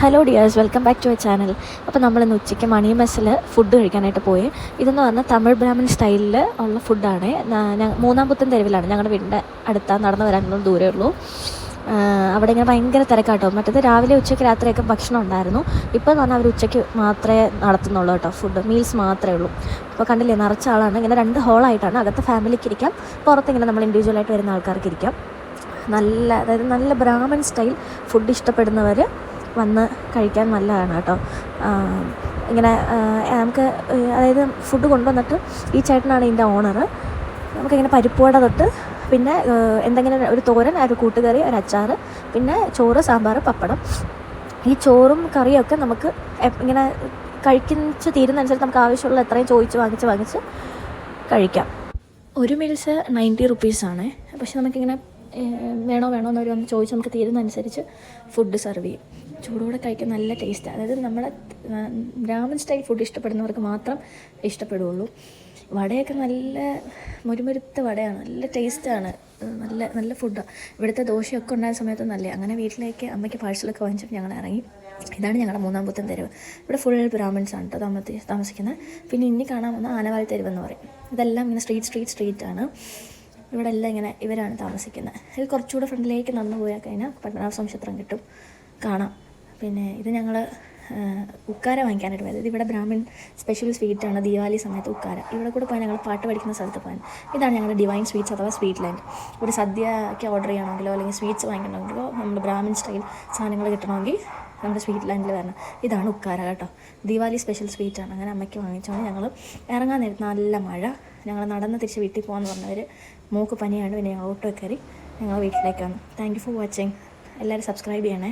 Hello dears, welcome back to a channel. അപ്പോൾ നമ്മളിന്ന് ഉച്ചയ്ക്ക് മണി മെസ്സിൽ ഫുഡ് കഴിക്കാനായിട്ട് പോയി. ഇതെന്ന് പറഞ്ഞാൽ തമിഴ് ബ്രാഹ്മിൻ സ്റ്റൈലിൽ ഉള്ള ഫുഡാണ്. മൂന്നാം പുത്തൻ തെരുവിലാണ്, ഞങ്ങളുടെ വീടിൻ്റെ അടുത്ത നടന്ന് വരാനുള്ള ദൂരമേ ഉള്ളൂ. അവിടെ ഇങ്ങനെ ഭയങ്കര തിരക്കാട്ടോ. മറ്റേത് രാവിലെ ഉച്ചയ്ക്ക് രാത്രിയൊക്കെ ഭക്ഷണം ഉണ്ടായിരുന്നു. ഇപ്പോൾ എന്ന് പറഞ്ഞാൽ അവർ ഉച്ചയ്ക്ക് മാത്രമേ നടത്തുന്നുള്ളൂ കേട്ടോ, ഫുഡ് മീൽസ് മാത്രമേ ഉള്ളൂ. അപ്പോൾ കണ്ടില്ലേ, നിറച്ച ആളാണ്. ഇങ്ങനെ 2 ഹോളായിട്ടാണ്. അകത്ത് ഫാമിലിക്ക് ഇരിക്കാം, പുറത്തിങ്ങനെ നമ്മൾ ഇൻഡിവിജ്വലായിട്ട് വരുന്ന ആൾക്കാർക്ക് ഇരിക്കാം. അതായത് നല്ല ബ്രാഹ്മൺ സ്റ്റൈൽ ഫുഡ് ഇഷ്ടപ്പെടുന്നവർ വന്ന് കഴിക്കാൻ നല്ലതാണ് കേട്ടോ. ഇങ്ങനെ നമുക്ക് അതായത് ഫുഡ് കൊണ്ടുവന്നിട്ട് ഈ ചേട്ടനാണ് ഇതിൻ്റെ ഓണർ. നമുക്കിങ്ങനെ പരിപ്പുവട തൊട്ട് പിന്നെ എന്തെങ്കിലും ഒരു തോരൻ, ഒരു കൂട്ടുകറി, ഒരു അച്ചാർ, പിന്നെ ചോറ്, സാമ്പാർ, പപ്പടം. ഈ ചോറും കറിയൊക്കെ നമുക്ക് ഇങ്ങനെ കഴിച്ച് തീരുന്നതനുസരിച്ച് നമുക്ക് ആവശ്യമുള്ള എത്രയും ചോദിച്ച് വാങ്ങിച്ച് കഴിക്കാം. ഒരു മീൽസ് 90 റുപ്പീസാണ്. പക്ഷെ നമുക്കിങ്ങനെ വേണോ എന്നൊരു വന്ന് ചോദിച്ച് നമുക്ക് തീരുന്നതനുസരിച്ച് ഫുഡ് സെർവ് ചെയ്യും. ചൂടോടെ കഴിക്കാൻ നല്ല ടേസ്റ്റാണ്. അതായത് നമ്മളെ ബ്രാഹ്മൺ സ്റ്റൈൽ ഫുഡ് ഇഷ്ടപ്പെടുന്നവർക്ക് മാത്രം ഇഷ്ടപ്പെടുകയുള്ളൂ. വടയൊക്കെ നല്ല മുരുമുരുത്ത വടയാണ്, നല്ല ടേസ്റ്റാണ്, നല്ല ഫുഡാണ്. ഇവിടുത്തെ ദോശയൊക്കെ ഉണ്ടായ സമയത്ത് നല്ല. അങ്ങനെ വീട്ടിലേക്ക് അമ്മയ്ക്ക് പാഴ്സലൊക്കെ വാങ്ങിച്ചിട്ട് ഞങ്ങൾ ഇറങ്ങി. ഇതാണ് ഞങ്ങളുടെ മൂന്നാം പുത്തൻ തെരുവ്. ഇവിടെ ഫുൾ ബ്രാഹ്മിൻസാണ് കേട്ടോ താമസിക്കുന്നത്. പിന്നെ ഇനി കാണാൻ വന്ന ആനവാൽ തെരുവെന്ന് പറയും. ഇതെല്ലാം ഇങ്ങനെ സ്ട്രീറ്റാണ്. ഇവിടെ എല്ലാം ഇങ്ങനെ ഇവരാണ് താമസിക്കുന്നത്. ഇത് കുറച്ചുകൂടെ ഫ്രണ്ടിലേക്ക് നടന്നു പോയാൽ കഴിഞ്ഞാൽ പത്മനാഭസ്വാമി ക്ഷേത്രം കിട്ടും, കാണാം. പിന്നെ ഇത് ഞങ്ങൾ ഉക്കാര വാങ്ങിക്കാനായിട്ട് പോയത്. ഇതിവിടെ ബ്രാഹ്മിൺ സ്പെഷ്യൽ സ്വീറ്റാണ്. ദീപാവലി സമയത്ത് ഉക്കാര. ഇവിടെ കൂടെ പോയാൽ ഞങ്ങൾ പാട്ട് പഠിക്കുന്ന സ്ഥലത്ത് പോകാൻ. ഇതാണ് ഞങ്ങളുടെ ഡിവൈൻ സ്വീറ്റ്സ് അഥവാ സ്വീറ്റ് ലാൻഡ്. ഒരു സദ്യയ്ക്ക് ഓർഡർ ചെയ്യണമെങ്കിലോ അല്ലെങ്കിൽ സ്വീറ്റ്സ് വാങ്ങിക്കണമെങ്കിലോ നമ്മുടെ ബ്രാഹ്മിൺ സ്റ്റൈൽ സാധനങ്ങൾ കിട്ടണമെങ്കിൽ നമ്മുടെ സ്വീറ്റ് ലാൻഡിൽ വരണം. ഇതാണ് ഉക്കാര കേട്ടോ, ദീപാവലി സ്പെഷ്യൽ സ്വീറ്റാണ്. അങ്ങനെ അമ്മയ്ക്ക് വാങ്ങിച്ചോണ്ട് ഞങ്ങൾ ഇറങ്ങാൻ നേരത്ത് നല്ല മഴ. ഞങ്ങൾ നടന്ന് തിരിച്ച് വീട്ടിൽ പോകാമെന്ന് പറഞ്ഞവർ മോക്ക് പനിയാണ്. പിന്നെ ഞങ്ങൾ ഓട്ടോ കയറി ഞങ്ങൾ വീട്ടിലേക്ക് വന്നു. Thank you for watching. എല്ലാവരും സബ്സ്ക്രൈബ് ചെയ്യണേ.